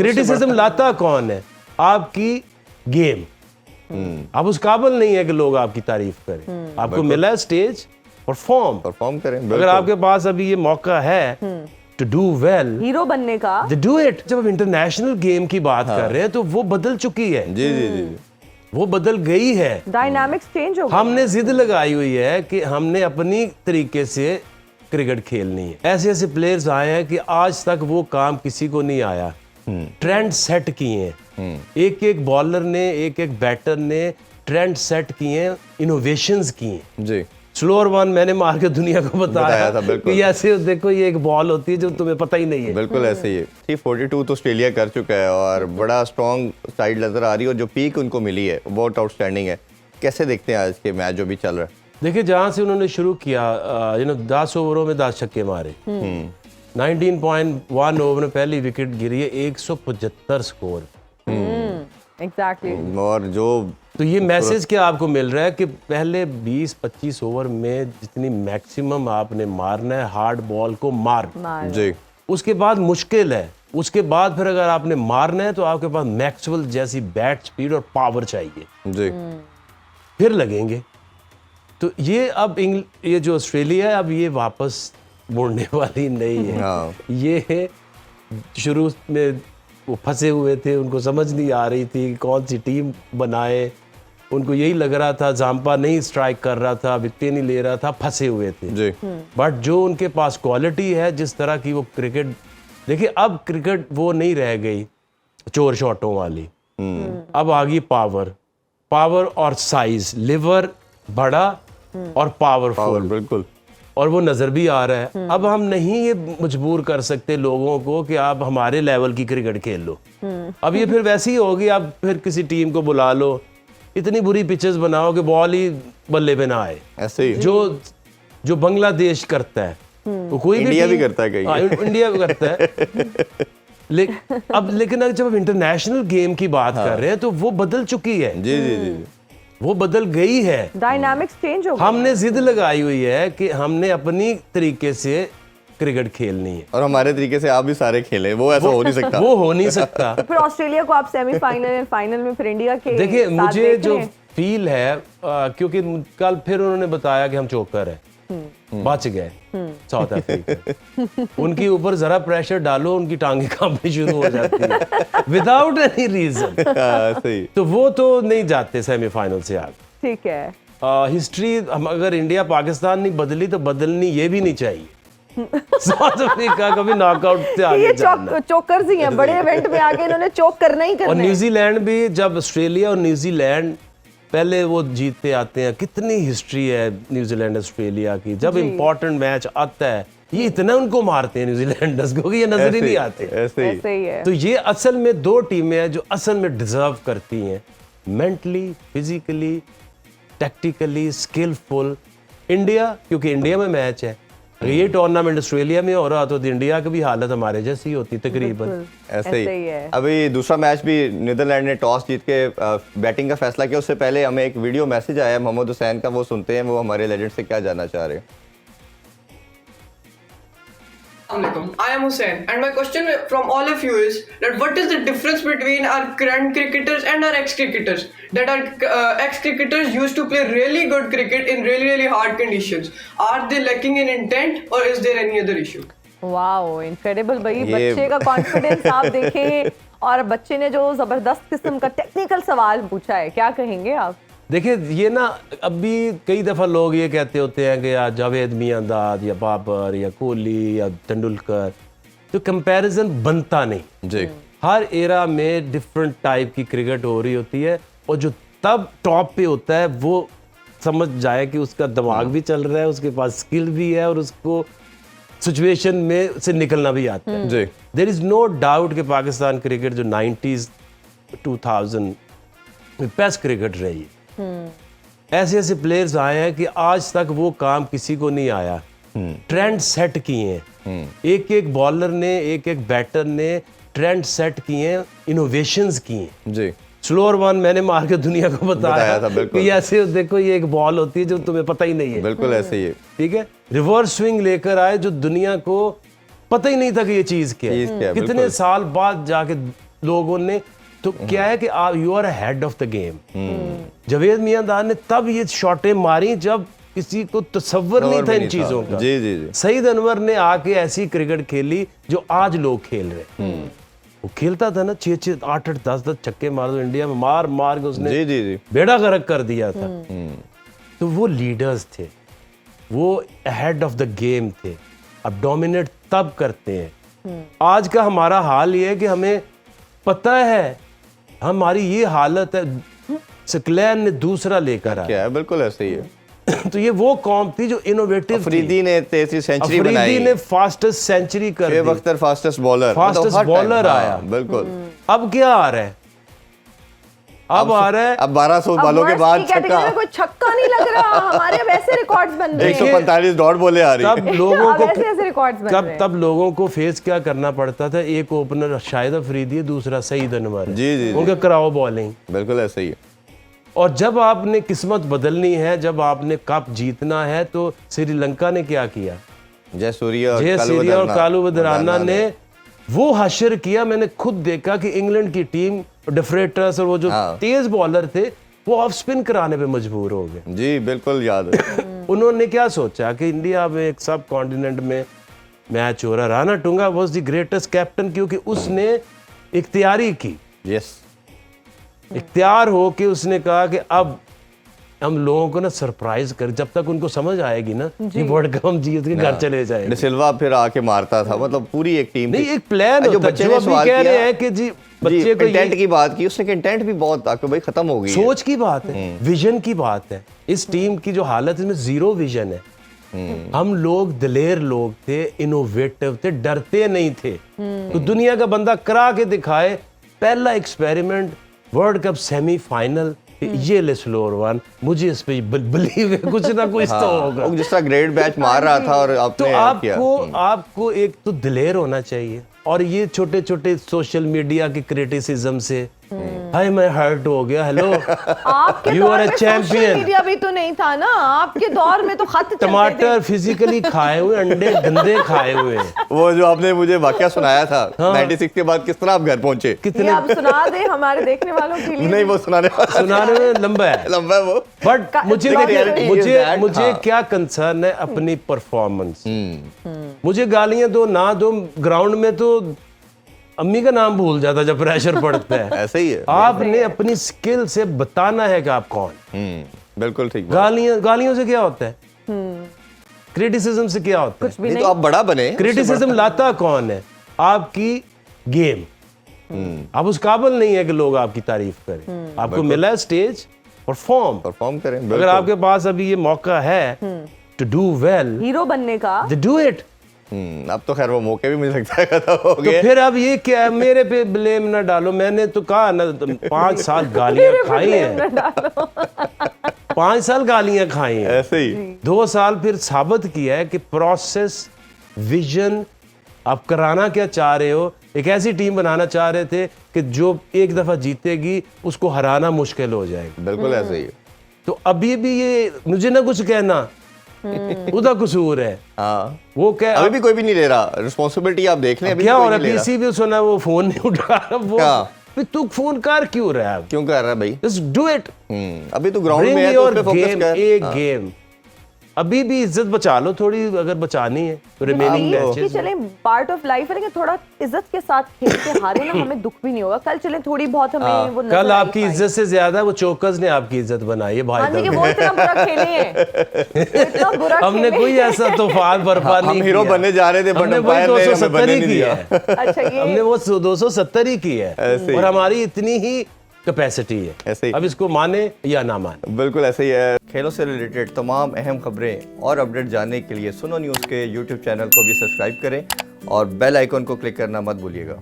Criticism लाता कौन है? आपकी गेम। आप उस काबिल नहीं है कि लोग आपकी तारीफ करें। आपको मिला है स्टेज, परफॉर्म करें। अगर आपके पास अभी ये मौका है टू डू वेल, हीरो बनने का, डू इट। जब हम इंटरनेशनल गेम की बात कर रहे हैं तो वो बदल चुकी है। जी जी जी, वो बदल गई है। डायनामिक्स चेंज हो गए। हमने जिद लगाई हुई है कि हमने अपनी तरीके से क्रिकेट खेलनी है। ऐसे ऐसे प्लेयर्स आए हैं कि आज तक वो काम किसी को नहीं आया। ट्रेंड सेट किए हैं। एक एक बॉलर ने, एक एक बैटर ने ट्रेंड सेट किए हैं, इनोवेशंस किए हैं। जी स्लोअर वन मैंने मार के दुनिया को बताया था, बिल्कुल। कि ऐसे देखो ये एक बॉल होती है जो तुम्हें पता ही नहीं है। बिल्कुल ऐसे ही है। 342 तो ऑस्ट्रेलिया कर चुका है और बड़ा स्ट्रॉन्ग साइड नजर आ रही है और जो पीक उनको मिली है बहुत आउटस्टैंडिंग है। कैसे देखते हैं आज के मैच जो भी चल रहा है? देखिए जहाँ से उन्होंने शुरू किया 10 ओवरों में 10 छक्के मारे। 19.1 ओवर में पहली विकेट गिरी है, 175 स्कोर। एग्जैक्टली। और जो तो ये मैसेज क्या आपको मिल रहा है कि पहले 20-25 ओवर में जितनी मैक्सिमम आपने मारना है, हार्ड बॉल को मार। जी उसके बाद मुश्किल है, उसके बाद फिर अगर आपने मारना है तो आपके पास मैक्सवेल जैसी बैट स्पीड और पावर चाहिए, जी फिर लगेंगे। तो ये अब ये जो ऑस्ट्रेलिया है अब ये वापस मुड़ने वाली नहीं है। हाँ। ये शुरू में वो फंसे हुए थे, उनको समझ नहीं आ रही थी कौन सी टीम बनाए। उनको यही लग रहा था जाम्पा नहीं स्ट्राइक कर रहा था, विकेट नहीं ले रहा था, फंसे हुए थे। जी बट जो उनके पास क्वालिटी है, जिस तरह की वो क्रिकेट, देखिए अब क्रिकेट वो नहीं रह गई चोर शॉटों वाली। अब आ गई पावर और साइज, लिवर बड़ा और पावरफुल, बिल्कुल। और वो नजर भी आ रहा है। अब हम नहीं ये मजबूर कर सकते लोगों को कि आप हमारे लेवल की क्रिकेट खेल लो। अब ये फिर वैसे ही होगी, आप फिर किसी टीम को बुला लो, इतनी बुरी पिचेस बनाओ कि बॉल ही बल्ले पे ना आए। ऐसे ही जो बांग्लादेश करता है वो कोई इंडिया भी टीम- करता है कहीं। हाँ, इंडिया भी करता है। लेकिन अगर जब हम इंटरनेशनल गेम की बात कर रहे हैं तो वो बदल चुकी है। जी जी जी, वो बदल गई है। डायनामिक्स चेंज हो गए। हमने जिद लगाई हुई है कि हमने अपनी तरीके से क्रिकेट खेलनी है, और हमारे तरीके से आप भी सारे खेलें, वो ऐसा हो नहीं सकता। वो हो नहीं सकता। फिर ऑस्ट्रेलिया को आप सेमीफाइनल में, फाइनल में फिर इंडिया के देखिए साथ मुझे देख जो रहे हैं। फील है क्योंकि कल फिर उन्होंने बताया कि हम चोकर है, बच गए साउथ अफ्रीका। उनके ऊपर जरा प्रेशर डालो, उनकी टांगे कांपनी शुरू हो जाती है विदाउट एनी रीजन। सही। तो वो तो नहीं जाते सेमीफाइनल से आगे। ठीक है। हिस्ट्री हम अगर इंडिया पाकिस्तान नहीं बदली तो बदलनी ये भी नहीं चाहिए। साउथ अफ्रीका कभी नॉकआउट से आगे ये जाना। चोकर्स ही हैं, बड़े इवेंट में आके इन्होंने चोक करना ही और करना है। न्यूजीलैंड भी, जब ऑस्ट्रेलिया और न्यूजीलैंड पहले वो जीतते आते हैं, कितनी हिस्ट्री है न्यूजीलैंड ऑस्ट्रेलिया की। जब इंपॉर्टेंट मैच आता है ये इतना उनको मारते हैं न्यूजीलैंडर्स को कि ये नजर ही नहीं आते। ऐसे ही ऐसे ही है। तो ये असल में दो टीमें हैं जो असल में डिजर्व करती हैं, mentally, physically, tactically skillful. India, क्योंकि इंडिया में मैच है, अगर ये टूर्नामेंट ऑस्ट्रेलिया में हो रहा तो इंडिया की भी हालत हमारे जैसी होती तकरीबन। ऐसे ही है। अभी दूसरा मैच भी नीदरलैंड ने टॉस जीत के बैटिंग का फैसला किया। उससे पहले हमें एक वीडियो मैसेज आया मोहम्मद हुसैन का, वो सुनते हैं, वो हमारे लेजेंड से क्या जानना चाह रहे हैं। I am Hussein, and my question from all of you is that what is the difference between our current cricketers and our ex-cricketers? That our ex-cricketers used to play really good cricket in really hard conditions. Are they lacking in intent, or is there any other issue? Wow, incredible भाई। बच्चे का confidence आप देखें, और बच्चे ने जो जबरदस्त किस्म का टेक्निकल सवाल पूछा है, क्या कहेंगे आप? देखिए ये ना, अभी कई दफ़ा लोग ये कहते होते हैं कि या जावेद मियांदाद या बाबर या कोहली या तेंदुलकर, तो कंपैरिजन बनता नहीं जी। हर एरा में डिफरेंट टाइप की क्रिकेट हो रही होती है, और जो तब टॉप पे होता है वो समझ जाए कि उसका दिमाग भी चल रहा है, उसके पास स्किल भी है, और उसको सिचुएशन में से निकलना भी आता है। जी। देयर इज़ नो डाउट कि पाकिस्तान क्रिकेट जो 90s 2000 में बेस्ट क्रिकेट रही है। ऐसे ऐसे प्लेयर्स आए हैं कि आज तक वो काम किसी को नहीं आया। ट्रेंड सेट किए हैं, एक एक बॉलर ने, एक एक बैटर ने ट्रेंड सेट किए हैं, इनोवेशंस किए हैं। जी स्लोअर वन मैंने मार के दुनिया को बताया था, बिल्कुल। कि ऐसे देखो ये एक बॉल होती है जो तुम्हें पता ही नहीं है। बिल्कुल ऐसे ही है। ठीक है, रिवर्स स्विंग लेकर आए जो दुनिया को पता ही नहीं था कि ये चीज क्या है। चीज़ क्या है, कितने बिल्कुल। साल बाद जाके लोगों ने तो क्या है कि आप you are head of the game. Javed Miandad ने तब ये शॉटें मारी जब किसी को तसव्वुर नहीं था इन चीजों का। जी जी जी। सईद अनवर ने आके ऐसी क्रिकेट खेली जो आज लोग खेल रहे हैं। वो खेलता था ना 6-6 8-8 10-10 छक्के मार दो इंडिया में, मार मार के उसने जी जी जी। बेड़ा गर्क कर दिया था। तो वो लीडर्स थे, वो हेड ऑफ द गेम थे। अब डोमिनेट तब करते हैं। आज का हमारा हाल ये है कि हमें पता है हमारी ये हालत है, स्कलैन ने दूसरा लेकर आया। क्या है, बिल्कुल ऐसे ही है। तो ये वो कौम थी जो इनोवेटिव थी। अफरीदी ने 33 सेंचुरी बनाई। अफरीदी ने फास्टेस्ट सेंचुरी कर दी। Shoaib Akhtar fastest bowler, fastest bowler आया। बिल्कुल। अब क्या आ रहा है? अब आ रहा है अब 1200 बालों के बाद छक्का, में कोई छक्का नहीं लग रहा। हमारे वैसे रिकॉर्ड्स बन रहे हैं। 145 डॉट बोले आ रही तब लोगों को ऐसे ऐसे रिकॉर्ड्स बन रहे हैं। तब लोगों को फेस क्या करना पड़ता था? एक ओपनर शाहिद अफरीदी है, दूसरा सईद अनवर है। जी, जी, जी। उनके कराओ बॉलिंग। बिल्कुल ऐसे ही है। और जब आपने किस्मत बदलनी है, जब आपने कप जीतना है, तो श्रीलंका ने क्या किया? जयसूर्या और कालू बदराना ने वो हशर किया। मैंने खुद देखा कि इंग्लैंड की टीम डिफ्रेटर्स और वो जो तेज बॉलर थे वो ऑफ स्पिन कराने पे मजबूर हो गए। जी बिल्कुल याद है। उन्होंने क्या सोचा कि इंडिया में एक सब कॉन्टिनेंट में मैच हो रहा, Rana Tunga was the greatest captain, क्योंकि उसने इख्तियारी की। यस। इख्तियार हो के उसने कहा कि अब हम लोगों को ना सरप्राइज कर, जब तक उनको समझ आएगी ना कि वर्ल्ड कप हम जीत के घर चले जाएंगे। डिसिल्वा फिर आके मारता था, मतलब पूरी एक टीम नहीं, एक प्लान होता है। जो अभी कह रहे हैं कि जी बच्चे को कंटेंट की बात की, उसने कंटेंट भी बहुत आके भाई खत्म हो गई। सोच की बात है, विजन की बात है। इस टीम की जो हालत है, इसमें जीरो विजन है। हम लोग दिलेर लोग थे, इनोवेटिव थे, डरते नहीं थे। तो दुनिया का बंदा करा के दिखाए। पहला एक्सपेरिमेंट वर्ल्ड कप सेमीफाइनल, ये ले स्लोअर वन, मुझे इस पे बिलीव है कुछ ना कुछ तो होगा। जिस तरह ग्रेट बैच मार रहा था और तो आपको एक तो दिलेर होना चाहिए। और ये छोटे छोटे सोशल मीडिया की क्रिटिसिज्म से हाय मैं हर्ट हो गया। हेलो, आपके You दौर are a में champion. सोशल मीडिया भी तो नहीं था ना। आपके दौर में तो खत चलते थे। टमाटर फिजिकली खाए हुए, अंडे गंदे खाए हुए। वो जो आपने मुझे वाकया सुनाया था 96 के बाद, किस तरह आप घर पहुंचे? ये कितने आप सुना दे हमारे देखने वालों के लिए। नहीं, वो सुनाने में लंबा है, लंबा है वो। बट reality is that, मुझे हाँ। क्या कंसर्न है अपनी परफॉर्मेंस। मुझे गालियां दो ना दो, ग्राउंड में तो अम्मी का नाम भूल जाता जब प्रेशर पड़ता है। ऐसे ही है। आपने अपनी स्किल से बताना है कि आप कौन। बिल्कुल ठीक। गालियों से क्या होता है? क्रिटिसिज्म से क्या होता है? कुछ भी नहीं नहीं। तो आप बड़ा बने। क्रिटिसिज्म लाता कौन है? आपकी गेम। आप उस काबिल नहीं है कि लोग आपकी तारीफ करें। आपको मिला है स्टेज, परफॉर्म करें। अगर आपके पास अभी ये मौका है टू डू वेल, हीरो बनने का, डू इट। अब तो खैर वो मौके भी मिल सकता है, खत्म हो तो गए। फिर अब ये क्या, मेरे पे ब्लेम ना डालो। मैंने तो कहा ना 5 साल गालियां खाई हैं। 5 साल गालियां खाई हैं। ऐसे ही 2 साल फिर साबित किया है कि प्रोसेस, विजन, आप कराना क्या चाह रहे हो। एक ऐसी टीम बनाना चाह रहे थे कि जो एक दफा जीतेगी उसको हराना मुश्किल हो जाएगा। बिल्कुल ऐसे ही है। तो अभी भी ये मुझे ना कुछ कहना उदा कसूर है। हाँ, वो क्या अभी भी कोई भी नहीं ले रहा रिस्पॉन्सिबिलिटी। आप देख लें अभी क्या कोई हो रहा नहीं ले है? पीसी भी सुना वो फोन नहीं उठा रहा। वो क्या? भी तू फोन कर क्यों रहा है? क्यों कर रहा है भाई? Just do it. अभी तो ग्राउंड ब्रिंग में है तो योर उस पे फोकस गेम, कर। एक गेम। अभी भी इज्जत बचा लो थोड़ी, अगर बचानी है तो रिमेनिंग कि मैचेस। चले पार्ट ऑफ लाइफ है, लेकिन थोड़ा इज्जत के साथ खेल के हारे ना हमें दुख भी नहीं होगा। कल चले थोड़ी बहुत हमें वो नजर कल आई आपकी पाई। इज्जत से ज्यादा वो चोकर्स ने आपकी इज्जत बनाई है भाई हाँ जी, कि साहब। वो इतना बुरा खेले हैं। इतना बुरा हमने खेले कोई हैं। ऐसा तूफान बर्पा नहीं हम किया। हीरो बनने जा रहे थे, बट हमने वही अंपायर ने हमें 270 बनने ही नहीं किया दिया। है। अच्छा, ये हमने वो 270 ही की है ऐसे ही। और हमारी इतनी ही कैपेसिटी है। ऐसे ही। अब इसको माने या ना माने। बिल्कुल ऐसे ही है। खेलों से रिलेटेड तमाम अहम खबरें और अपडेट जानने के लिए सुनो न्यूज़ के YouTube चैनल को भी सब्सक्राइब करें और बेल आइकन को क्लिक करना मत भूलिएगा।